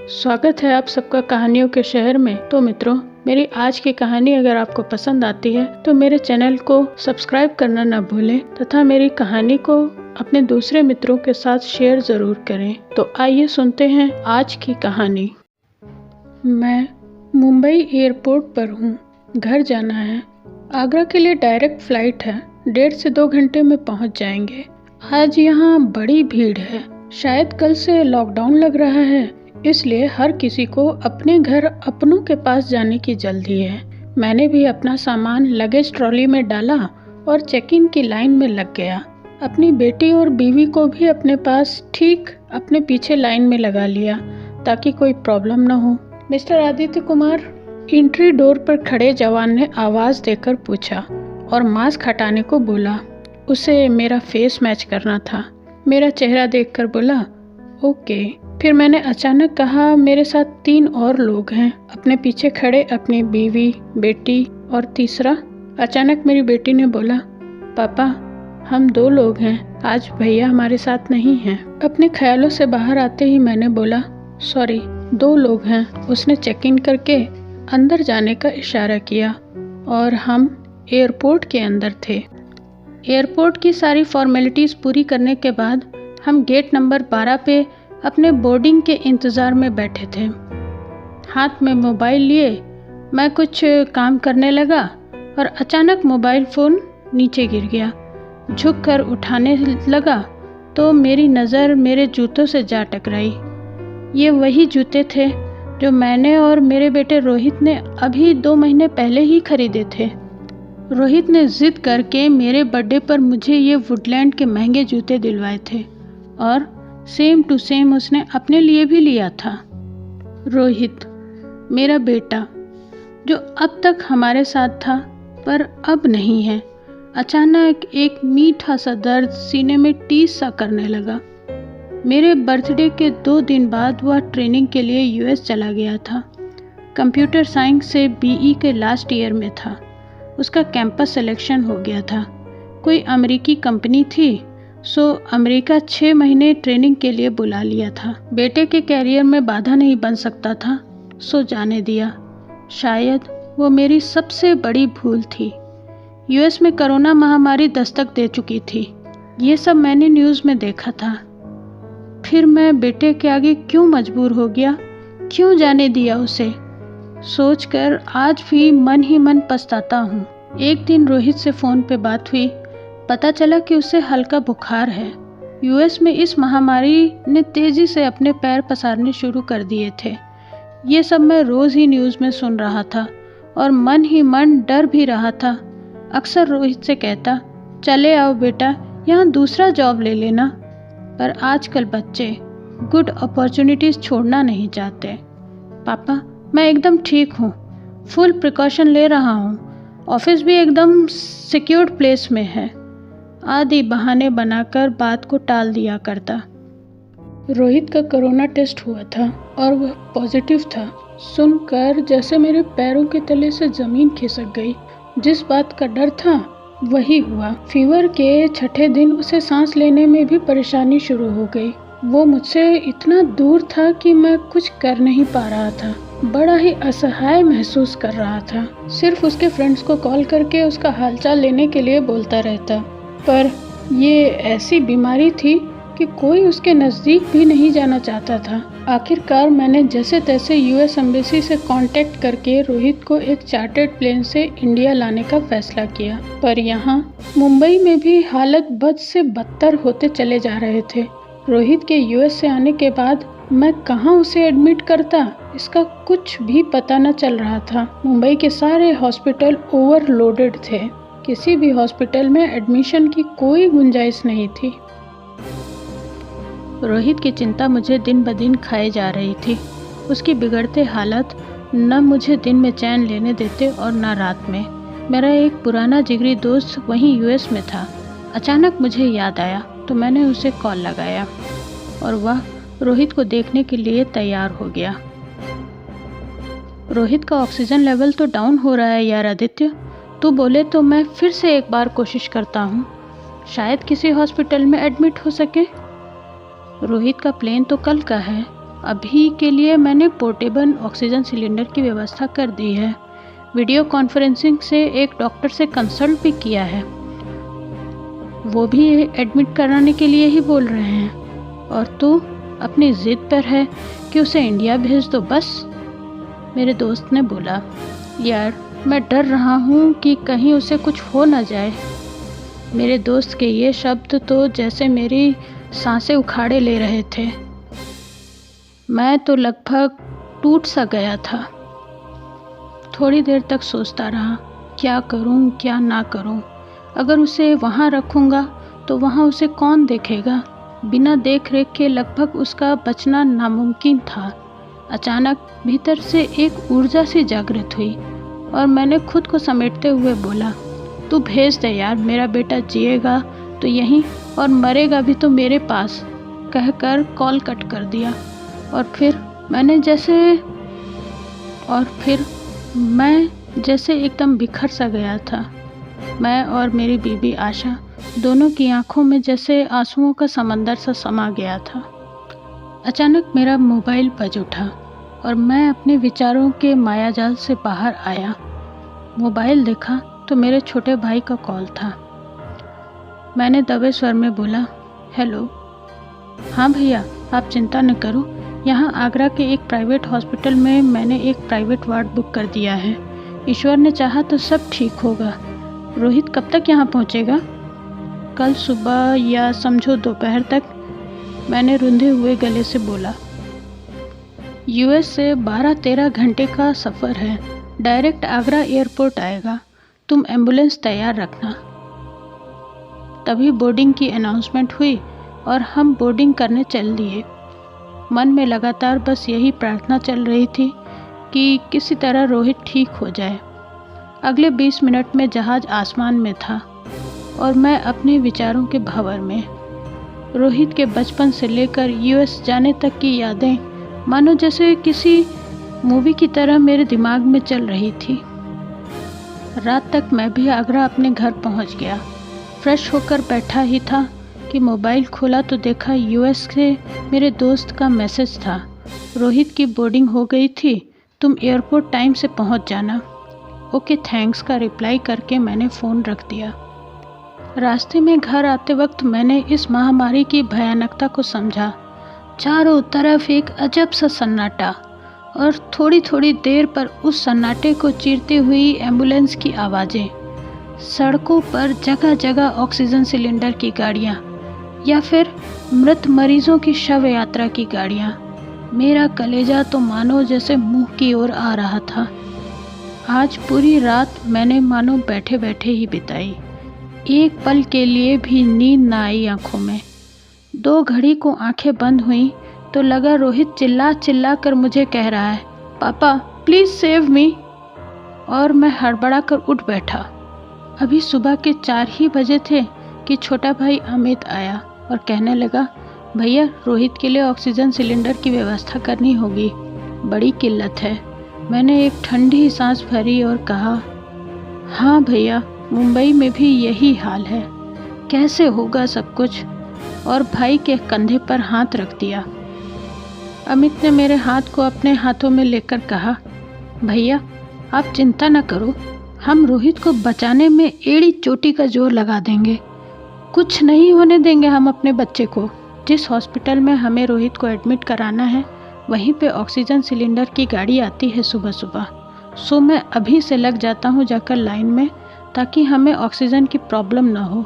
स्वागत है आप सबका कहानियों के शहर में। तो मित्रों, मेरी आज की कहानी अगर आपको पसंद आती है तो मेरे चैनल को सब्सक्राइब करना न भूलें तथा मेरी कहानी को अपने दूसरे मित्रों के साथ शेयर जरूर करें। तो आइए सुनते हैं आज की कहानी। मैं मुंबई एयरपोर्ट पर हूँ। घर जाना है। आगरा के लिए डायरेक्ट फ्लाइट है। 1.5 से 2 घंटे में पहुँच जाएंगे। आज यहाँ बड़ी भीड़ है। शायद कल से लॉकडाउन लग रहा है, इसलिए हर किसी को अपने घर अपनों के पास जाने की जल्दी है। मैंने भी अपना सामान लगेज ट्रॉली में डाला और चेक इन की लाइन में लग गया। अपनी बेटी और बीवी को भी अपने पास ठीक अपने पीछे लाइन में लगा लिया ताकि कोई प्रॉब्लम न हो। Mister Aditya Kumar, entry door पर खड़े जवान ने आवाज देकर पूछा और मास्क हटाने को बोला। उसे मेरा फेस मैच करना था। मेरा चेहरा देखकर बोला, ओके। फिर मैंने अचानक कहा, मेरे साथ 3 और लोग हैं, अपने पीछे खड़े अपनी बीवी, बेटी और तीसरा। अचानक मेरी बेटी ने बोला, पापा हम 2 लोग हैं, आज भैया हमारे साथ नहीं हैं। अपने ख्यालों से बाहर आते ही मैंने बोला, सॉरी 2 लोग हैं। उसने चेक इन करके अंदर जाने का इशारा किया और हम एयरपोर्ट के अंदर थे। एयरपोर्ट की सारी फॉर्मेलिटीज़ पूरी करने के बाद हम गेट नंबर 12 पे अपने बोर्डिंग के इंतज़ार में बैठे थे। हाथ में मोबाइल लिए मैं कुछ काम करने लगा और अचानक मोबाइल फ़ोन नीचे गिर गया। झुक कर उठाने लगा तो मेरी नज़र मेरे जूतों से जा टकराई। ये वही जूते थे जो मैंने और मेरे बेटे रोहित ने अभी 2 महीने पहले ही खरीदे थे। रोहित ने ज़िद करके मेरे बर्थडे पर मुझे ये वुडलैंड के महंगे जूते दिलवाए थे और सेम टू सेम उसने अपने लिए भी लिया था। रोहित, मेरा बेटा, जो अब तक हमारे साथ था पर अब नहीं है, अचानक एक मीठा सा दर्द सीने में टीस सा करने लगा। मेरे बर्थडे के 2 दिन बाद वह ट्रेनिंग के लिए यूएस चला गया था। कंप्यूटर साइंस से बीई के लास्ट ईयर में था। उसका कैंपस सिलेक्शन हो गया था। कोई अमेरिकी कंपनी थी, सो अमेरिका 6 महीने ट्रेनिंग के लिए बुला लिया था। बेटे के कैरियर में बाधा नहीं बन सकता था, सो जाने दिया। शायद वो मेरी सबसे बड़ी भूल थी। यूएस में कोरोना महामारी दस्तक दे चुकी थी। ये सब मैंने न्यूज़ में देखा था। फिर मैं बेटे के आगे क्यों मजबूर हो गया, क्यों जाने दिया उसे, सोचकर आज भी मन ही मन पछताता हूँ। एक दिन रोहित से फ़ोन पे बात हुई। पता चला कि उसे हल्का बुखार है। यूएस में इस महामारी ने तेज़ी से अपने पैर पसारने शुरू कर दिए थे। ये सब मैं रोज़ ही न्यूज़ में सुन रहा था और मन ही मन डर भी रहा था। अक्सर रोहित से कहता, चले आओ बेटा, यहाँ दूसरा जॉब ले लेना। पर आजकल बच्चे गुड अपॉर्चुनिटीज़ छोड़ना नहीं चाहते। पापा मैं एकदम ठीक हूँ, फुल प्रिकॉशन ले रहा हूँ, ऑफिस भी एकदम सिक्योर्ड प्लेस में है, आदि बहाने बनाकर बात को टाल दिया करता। रोहित का कोरोना टेस्ट हुआ था और वह पॉजिटिव था। सुनकर जैसे मेरे पैरों के तले से ज़मीन खिसक गई। जिस बात का डर था वही हुआ। फीवर के 6ठे दिन उसे सांस लेने में भी परेशानी शुरू हो गई। वो मुझसे इतना दूर था कि मैं कुछ कर नहीं पा रहा था। बड़ा ही असहाय महसूस कर रहा था। सिर्फ उसके फ्रेंड्स को कॉल करके उसका हालचाल लेने के लिए बोलता रहता। पर ये ऐसी बीमारी थी कि कोई उसके नज़दीक भी नहीं जाना चाहता था। आखिरकार मैंने जैसे तैसे यूएस एम्बेसी से कांटेक्ट करके रोहित को एक चार्टर्ड प्लेन से इंडिया लाने का फैसला किया। पर यहाँ मुंबई में भी हालत बद से बदतर होते चले जा रहे थे। रोहित के यूएस से आने के बाद मैं कहाँ उसे एडमिट करता, इसका कुछ भी पता न चल रहा था। मुंबई के सारे हॉस्पिटल ओवरलोडेड थे। किसी भी हॉस्पिटल में एडमिशन की कोई गुंजाइश नहीं थी। रोहित की चिंता मुझे दिन ब दिन खाए जा रही थी। उसकी बिगड़ते हालत न मुझे दिन में चैन लेने देते और न रात में। मेरा एक पुराना जिगरी दोस्त वहीं यूएस में था। अचानक मुझे याद आया तो मैंने उसे कॉल लगाया और वह रोहित को देखने के लिए तैयार हो गया। रोहित का ऑक्सीजन लेवल तो डाउन हो रहा है यार आदित्य, तू बोले तो मैं फिर से एक बार कोशिश करता हूँ, शायद किसी हॉस्पिटल में एडमिट हो सके। रोहित का प्लेन तो कल का है, अभी के लिए मैंने पोर्टेबल ऑक्सीजन सिलेंडर की व्यवस्था कर दी है। वीडियो कॉन्फ्रेंसिंग से एक डॉक्टर से कंसल्ट भी किया है, वो भी एडमिट कराने के लिए ही बोल रहे हैं। और तू अपनी ज़िद पर है कि उसे इंडिया भेज दो बस। मेरे दोस्त ने बोला, यार मैं डर रहा हूँ कि कहीं उसे कुछ हो ना जाए। मेरे दोस्त के ये शब्द तो जैसे मेरी सांसें उखाड़े ले रहे थे। मैं तो लगभग टूट सा गया था। थोड़ी देर तक सोचता रहा, क्या करूं क्या ना करूं। अगर उसे वहां रखूंगा तो वहां उसे कौन देखेगा। बिना देख रेख के लगभग उसका बचना नामुमकिन था। अचानक भीतर से एक ऊर्जा सी जागृत हुई और मैंने खुद को समेटते हुए बोला, तू भेज दे यार, मेरा बेटा जिएगा तो यहीं और मरेगा भी तो मेरे पास, कहकर कॉल कट कर दिया। और फिर मैं जैसे एकदम बिखर सा गया था। मैं और मेरी बीबी आशा दोनों की आंखों में जैसे आंसुओं का समंदर सा समा गया था। अचानक मेरा मोबाइल बज उठा और मैं अपने विचारों के मायाजाल से बाहर आया। मोबाइल देखा तो मेरे छोटे भाई का कॉल था। मैंने दबे स्वर में बोला, हेलो। हाँ भैया, आप चिंता न करो, यहाँ आगरा के एक प्राइवेट हॉस्पिटल में मैंने एक प्राइवेट वार्ड बुक कर दिया है। ईश्वर ने चाहा तो सब ठीक होगा। रोहित कब तक यहाँ पहुँचेगा? कल सुबह या समझो दोपहर तक, मैंने रुंधे हुए गले से बोला। यूएस से 12-13 घंटे का सफ़र है। डायरेक्ट आगरा एयरपोर्ट आएगा। तुम एम्बुलेंस तैयार रखना। तभी बोर्डिंग की अनाउंसमेंट हुई और हम बोर्डिंग करने चल दिए। मन में लगातार बस यही प्रार्थना चल रही थी कि किसी तरह रोहित ठीक हो जाए। अगले 20 मिनट में जहाज़ आसमान में था और मैं अपने विचारों के भंवर में। रोहित के बचपन से लेकर यूएस जाने तक की यादें मानो जैसे किसी मूवी की तरह मेरे दिमाग में चल रही थी। रात तक मैं भी आगरा अपने घर पहुंच गया। फ्रेश होकर बैठा ही था कि मोबाइल खोला तो देखा यूएस से मेरे दोस्त का मैसेज था, रोहित की बोर्डिंग हो गई थी, तुम एयरपोर्ट टाइम से पहुंच जाना। ओके थैंक्स का रिप्लाई करके मैंने फ़ोन रख दिया। रास्ते में घर आते वक्त मैंने इस महामारी की भयानकता को समझा। चारों तरफ एक अजब सा सन्नाटा और थोड़ी थोड़ी देर पर उस सन्नाटे को चीरती हुई एम्बुलेंस की आवाज़ें। सड़कों पर जगह जगह ऑक्सीजन सिलेंडर की गाड़ियाँ या फिर मृत मरीजों की शव यात्रा की गाड़ियाँ। मेरा कलेजा तो मानो जैसे मुंह की ओर आ रहा था। आज पूरी रात मैंने मानो बैठे बैठे ही बिताई। एक पल के लिए भी नींद ना आई आंखों में। 2 घड़ी को आंखें बंद हुई तो लगा रोहित चिल्ला चिल्ला कर मुझे कह रहा है, पापा प्लीज़ सेव मी। और मैं हड़बड़ा कर उठ बैठा। अभी सुबह के 4 ही बजे थे कि छोटा भाई अमित आया और कहने लगा, भैया रोहित के लिए ऑक्सीजन सिलेंडर की व्यवस्था करनी होगी, बड़ी किल्लत है। मैंने एक ठंडी सांस भरी और कहा, हाँ भैया, मुंबई में भी यही हाल है, कैसे होगा सब कुछ। और भाई के कंधे पर हाथ रख दिया। अमित ने मेरे हाथ को अपने हाथों में लेकर कहा, भैया आप चिंता न करो, हम रोहित को बचाने में एड़ी चोटी का जोर लगा देंगे। कुछ नहीं होने देंगे हम अपने बच्चे को। जिस हॉस्पिटल में हमें रोहित को एडमिट कराना है वहीं पे ऑक्सीजन सिलेंडर की गाड़ी आती है सुबह सुबह। सो मैं अभी से लग जाता हूँ जाकर लाइन में, ताकि हमें ऑक्सीजन की प्रॉब्लम ना हो।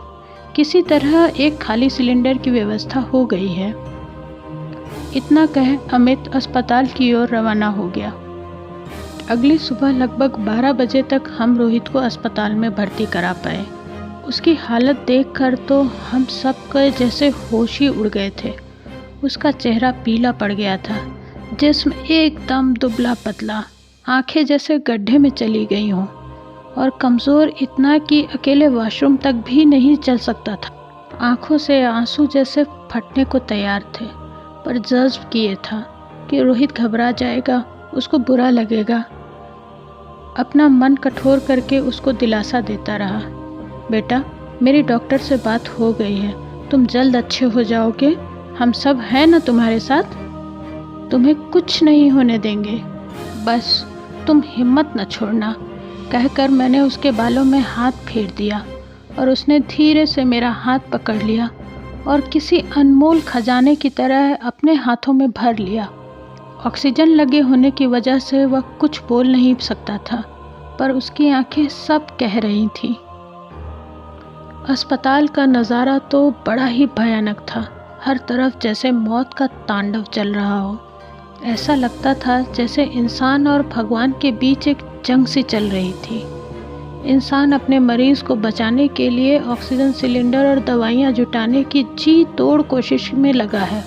किसी तरह एक खाली सिलेंडर की व्यवस्था हो गई है। इतना कह अमित अस्पताल की ओर रवाना हो गया। अगली सुबह लगभग 12 बजे तक हम रोहित को अस्पताल में भर्ती करा पाए। उसकी हालत देखकर तो हम सब के जैसे होश ही उड़ गए थे। उसका चेहरा पीला पड़ गया था, जिस्म एकदम दुबला पतला, आंखें जैसे गड्ढे में चली गई हों, और कमज़ोर इतना कि अकेले वॉशरूम तक भी नहीं चल सकता था। आंखों से आंसू जैसे फटने को तैयार थे, पर जज्ब किए था कि रोहित घबरा जाएगा, उसको बुरा लगेगा। अपना मन कठोर करके उसको दिलासा देता रहा, बेटा मेरी डॉक्टर से बात हो गई है, तुम जल्द अच्छे हो जाओगे, हम सब हैं ना तुम्हारे साथ। तुम्हें कुछ नहीं होने देंगे, बस तुम हिम्मत न छोड़ना, कहकर मैंने उसके बालों में हाथ फेर दिया और उसने धीरे से मेरा हाथ पकड़ लिया और किसी अनमोल खजाने की तरह अपने हाथों में भर लिया। ऑक्सीजन लगे होने की वजह से वह कुछ बोल नहीं सकता था, पर उसकी आंखें सब कह रही थीं। अस्पताल का नज़ारा तो बड़ा ही भयानक था। हर तरफ जैसे मौत का तांडव चल रहा हो। ऐसा लगता था जैसे इंसान और भगवान के बीच एक जंग सी चल रही थी। इंसान अपने मरीज़ को बचाने के लिए ऑक्सीजन सिलेंडर और दवाइयाँ जुटाने की जी तोड़ कोशिश में लगा है,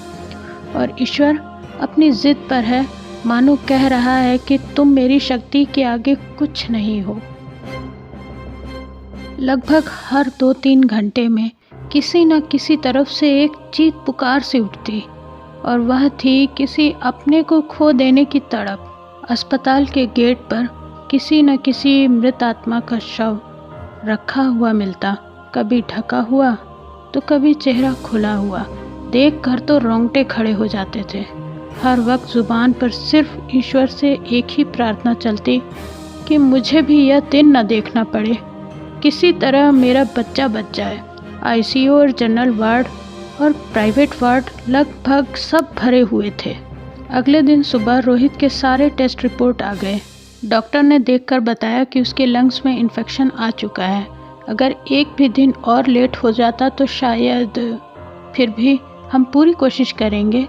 और ईश्वर अपनी जिद पर है, मानो कह रहा है कि तुम मेरी शक्ति के आगे कुछ नहीं हो। लगभग हर 2-3 घंटे में किसी न किसी तरफ से एक चीख पुकार सी उठती, और वह थी किसी अपने को खो देने की तड़प। अस्पताल के गेट पर किसी न किसी मृत आत्मा का शव रखा हुआ मिलता, कभी ढका हुआ तो कभी चेहरा खुला हुआ। देखकर तो रोंगटे खड़े हो जाते थे। हर वक्त जुबान पर सिर्फ ईश्वर से एक ही प्रार्थना चलती कि मुझे भी यह दिन न देखना पड़े, किसी तरह मेरा बच्चा बच जाए। आईसीयू और जनरल वार्ड और प्राइवेट वार्ड लगभग सब भरे हुए थे। अगले दिन सुबह रोहित के सारे टेस्ट रिपोर्ट आ गए। डॉक्टर ने देखकर बताया कि उसके लंग्स में इन्फेक्शन आ चुका है। अगर एक भी दिन और लेट हो जाता तो शायद, फिर भी हम पूरी कोशिश करेंगे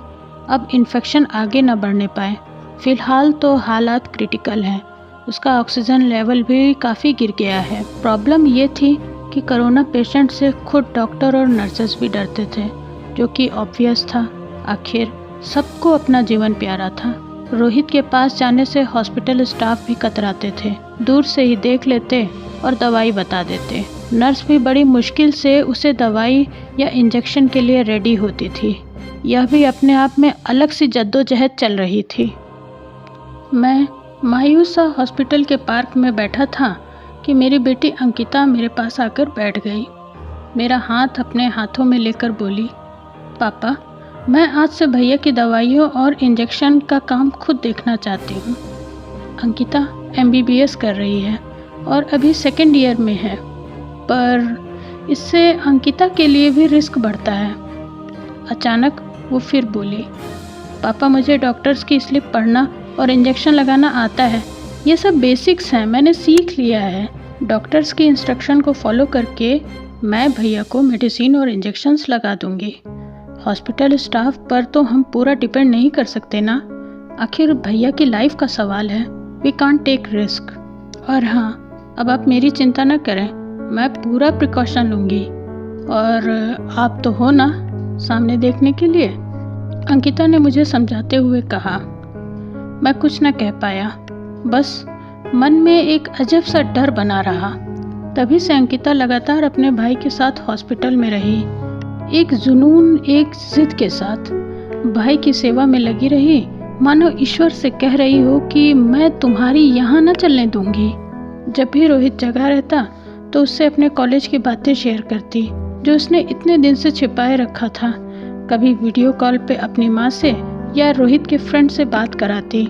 अब इन्फेक्शन आगे न बढ़ने पाए। फ़िलहाल तो हालात क्रिटिकल हैं। उसका ऑक्सीजन लेवल भी काफ़ी गिर गया है। प्रॉब्लम ये थी कि कोरोना पेशेंट से खुद डॉक्टर और नर्सेस भी डरते थे, जो कि ऑब्वियस था। आखिर सबको अपना जीवन प्यारा था। रोहित के पास जाने से हॉस्पिटल स्टाफ भी कतराते थे, दूर से ही देख लेते और दवाई बता देते। नर्स भी बड़ी मुश्किल से उसे दवाई या इंजेक्शन के लिए रेडी होती थी। यह भी अपने आप में अलग सी जद्दोजहद चल रही थी। मैं मायूस सा हॉस्पिटल के पार्क में बैठा था कि मेरी बेटी अंकिता मेरे पास आकर बैठ गई। मेरा हाथ अपने हाथों में लेकर बोली, पापा, मैं आज से भैया की दवाइयों और इंजेक्शन का काम खुद देखना चाहती हूँ। अंकिता MBBS कर रही है और अभी 2nd ईयर में है, पर इससे अंकिता के लिए भी रिस्क बढ़ता है। अचानक वो फिर बोली, पापा, मुझे डॉक्टर्स की स्लिप पढ़ना और इंजेक्शन लगाना आता है। ये सब बेसिक्स हैं, मैंने सीख लिया है। डॉक्टर्स की इंस्ट्रक्शन को फॉलो करके मैं भैया को मेडिसिन और इंजेक्शन्स लगा दूंगी। हॉस्पिटल स्टाफ पर तो हम पूरा डिपेंड नहीं कर सकते ना, आखिर भैया की लाइफ का सवाल है। We can't take risk. और हाँ, अब आप मेरी चिंता न करें, मैं पूरा प्रिकॉशन लूँगी। और आप तो हो ना सामने देखने के लिए, अंकिता ने मुझे समझाते हुए कहा। मैं कुछ न कह पाया, बस मन में एक अजब सा डर बना रहा। तभी से अंकिता लगातार अपने भाई के साथ हॉस्पिटल में रही, एक जुनून, एक जिद के साथ भाई की सेवा में लगी रही, मानो ईश्वर से कह रही हो कि मैं तुम्हारी यहाँ न चलने दूंगी। जब भी रोहित जगा रहता तो उससे अपने कॉलेज की बातें शेयर करती, जो उसने इतने दिन से छिपाए रखा था। कभी वीडियो कॉल पे अपनी माँ से या रोहित के फ्रेंड से बात कराती,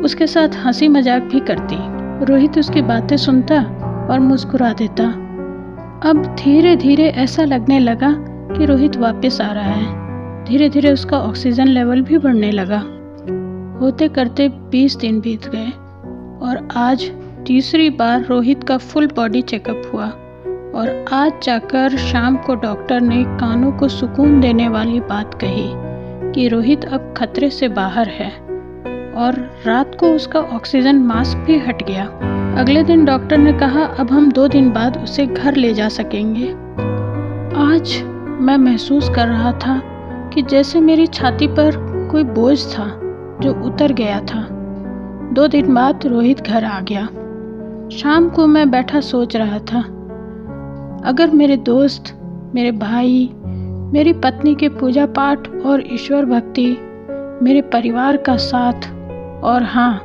उसके साथ हंसी मजाक भी करती। रोहित उसकी बातें सुनता और मुस्कुरा देता। अब धीरे धीरे ऐसा लगने लगा कि रोहित वापस आ रहा है। धीरे धीरे उसका ऑक्सीजन लेवल भी बढ़ने लगा। होते करते 20 दिन बीत गए और आज तीसरी बार रोहित का फुल बॉडी चेकअप हुआ। और आज जाकर शाम को डॉक्टर ने कानों को सुकून देने वाली बात कही कि रोहित अब खतरे से बाहर है, और रात को उसका ऑक्सीजन मास्क भी हट गया। अगले दिन डॉक्टर ने कहा अब हम 2 दिन बाद उसे घर ले जा सकेंगे। आज मैं महसूस कर रहा था कि जैसे मेरी छाती पर कोई बोझ था जो उतर गया था। 2 दिन बाद रोहित घर आ गया। शाम को मैं बैठा सोच रहा था, अगर मेरे दोस्त, मेरे भाई, मेरी पत्नी के पूजा पाठ और ईश्वर भक्ति, मेरे परिवार का साथ, और हाँ,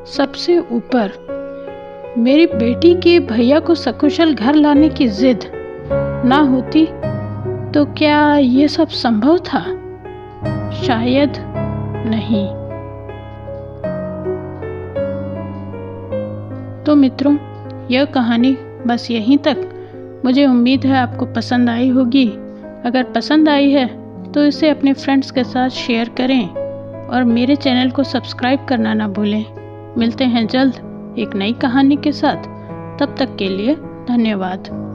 सबसे ऊपर मेरी बेटी के भैया को सकुशल घर लाने की जिद ना होती तो क्या ये सब संभव था? शायद नहीं। तो मित्रों, यह कहानी बस यहीं तक। मुझे उम्मीद है आपको पसंद आई होगी। अगर पसंद आई है तो इसे अपने फ्रेंड्स के साथ शेयर करें और मेरे चैनल को सब्सक्राइब करना ना भूलें। मिलते हैं जल्द एक नई कहानी के साथ। तब तक के लिए धन्यवाद।